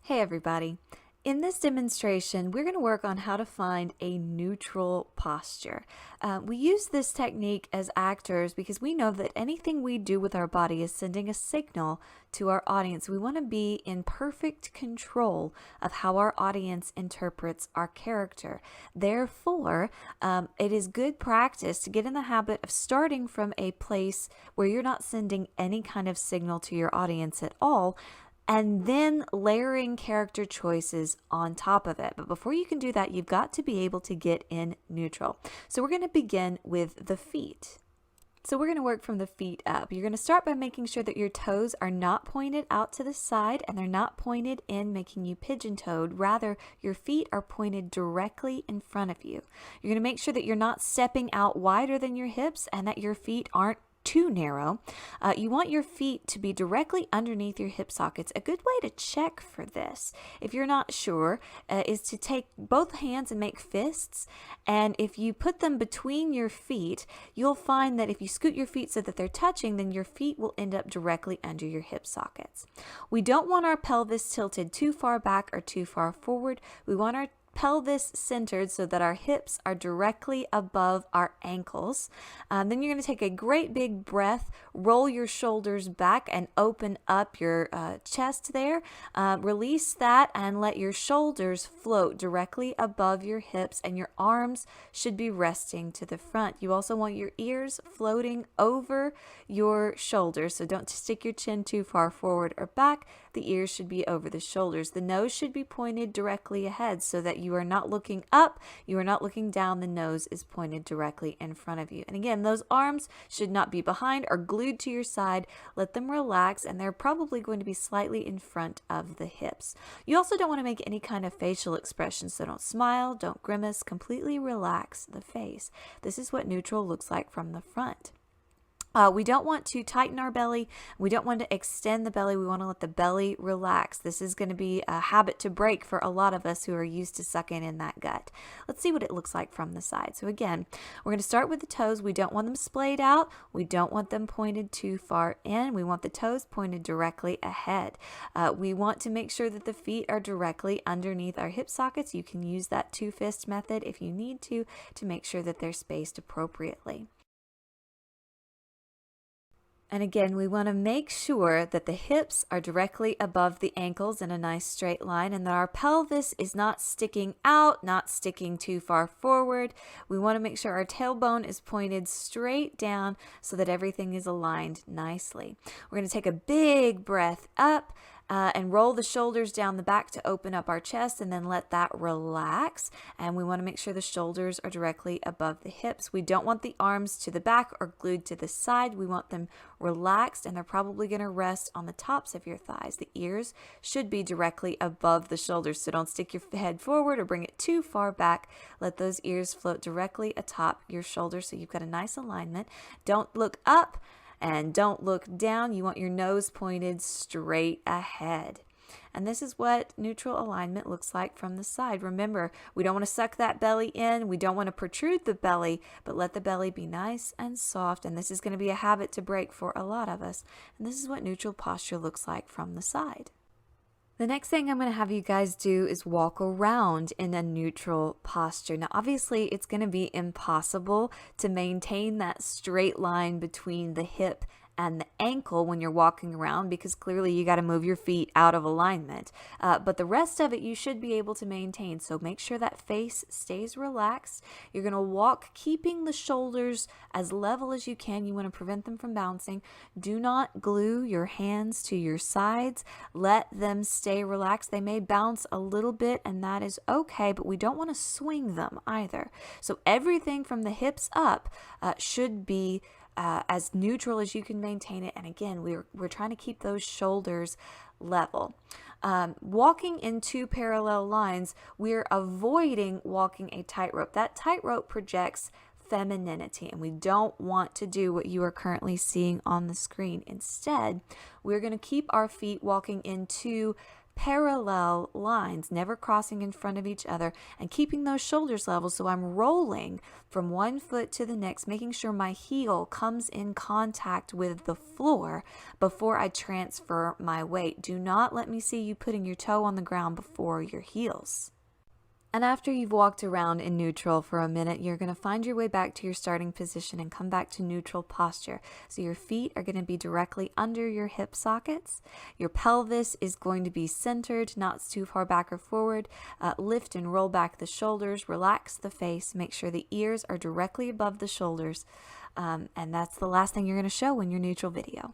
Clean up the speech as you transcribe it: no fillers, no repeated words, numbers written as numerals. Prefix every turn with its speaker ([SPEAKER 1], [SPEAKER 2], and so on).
[SPEAKER 1] Hey everybody. In this demonstration, we're going to work on how to find a neutral posture. We use this technique as actors because we know that anything we do with our body is sending a signal to our audience. We want to be in perfect control of how our audience interprets our character. Therefore, it is good practice to get in the habit of starting from a place where you're not sending any kind of signal to your audience at all, and then layering character choices on top of it. But before you can do that, you've got to be able to get in neutral. So we're going to begin with the feet. So we're going to work from the feet up. You're going to start by making sure that your toes are not pointed out to the side and they're not pointed in, making you pigeon-toed. Rather, your feet are pointed directly in front of you. You're going to make sure that you're not stepping out wider than your hips and that your feet aren't too narrow. You want your feet to be directly underneath your hip sockets. A good way to check for this, if you're not sure, is to take both hands and make fists. And if you put them between your feet, you'll find that if you scoot your feet so that they're touching, then your feet will end up directly under your hip sockets. We don't want our pelvis tilted too far back or too far forward. We want our pelvis centered so that our hips are directly above our ankles. Then you're going to take a great big breath, roll your shoulders back and open up your chest there. Release that and let your shoulders float directly above your hips, and your arms should be resting to the front. You also want your ears floating over your shoulders, so don't stick your chin too far forward or back. The ears should be over the shoulders. The nose should be pointed directly ahead so that you are not looking up, you are not looking down. The nose is pointed directly in front of you. And again, those arms should not be behind or glued to your side. Let them relax, and they're probably going to be slightly in front of the hips. You also don't want to make any kind of facial expressions, so don't smile, don't grimace, completely relax the face. This is what neutral looks like from the front. We don't want to tighten our belly. We don't want to extend the belly. We want to let the belly relax. This is going to be a habit to break for a lot of us who are used to sucking in that gut. Let's see what it looks like from the side. So again, we're going to start with the toes. We don't want them splayed out. We don't want them pointed too far in. We want the toes pointed directly ahead. We want to make sure that the feet are directly underneath our hip sockets. You can use that two-fist method if you need to make sure that they're spaced appropriately. And again, we want to make sure that the hips are directly above the ankles in a nice straight line, and that our pelvis is not sticking out, not sticking too far forward. We want to make sure our tailbone is pointed straight down so that everything is aligned nicely. We're going to take a big breath up and roll the shoulders down the back to open up our chest, and then let that relax. And we want to make sure the shoulders are directly above the hips. We don't want the arms to the back or glued to the side. We want them relaxed, and they're probably going to rest on the tops of your thighs. The ears should be directly above the shoulders, so don't stick your head forward or bring it too far back. Let those ears float directly atop your shoulders so you've got a nice alignment. Don't look up and don't look down. You want your nose pointed straight ahead. And this is what neutral alignment looks like from the side. Remember, we don't want to suck that belly in. We don't want to protrude the belly, but let the belly be nice and soft. And this is going to be a habit to break for a lot of us. And this is what neutral posture looks like from the side. The next thing I'm going to have you guys do is walk around in a neutral posture. Now, obviously, it's going to be impossible to maintain that straight line between the hip and the ankle when you're walking around, because clearly you got to move your feet out of alignment. But the rest of it you should be able to maintain. So make sure that face stays relaxed. You're going to walk keeping the shoulders as level as you can. You want to prevent them from bouncing. Do not glue your hands to your sides. Let them stay relaxed. They may bounce a little bit, and that is okay, but we don't want to swing them either. So everything from the hips up should be as neutral as you can maintain it. And again, we're trying to keep those shoulders level. Walking in two parallel lines, we're avoiding walking a tightrope. That tightrope projects femininity, and we don't want to do what you are currently seeing on the screen. Instead, we're going to keep our feet walking in two parallel lines, never crossing in front of each other, and keeping those shoulders level. So I'm rolling from one foot to the next, making sure my heel comes in contact with the floor before I transfer my weight. Do not let me see you putting your toe on the ground before your heels. And after you've walked around in neutral for a minute, you're going to find your way back to your starting position and come back to neutral posture. So your feet are going to be directly under your hip sockets. Your pelvis is going to be centered, not too far back or forward. Lift and roll back the shoulders, relax the face, make sure the ears are directly above the shoulders. And that's the last thing you're going to show in your neutral video.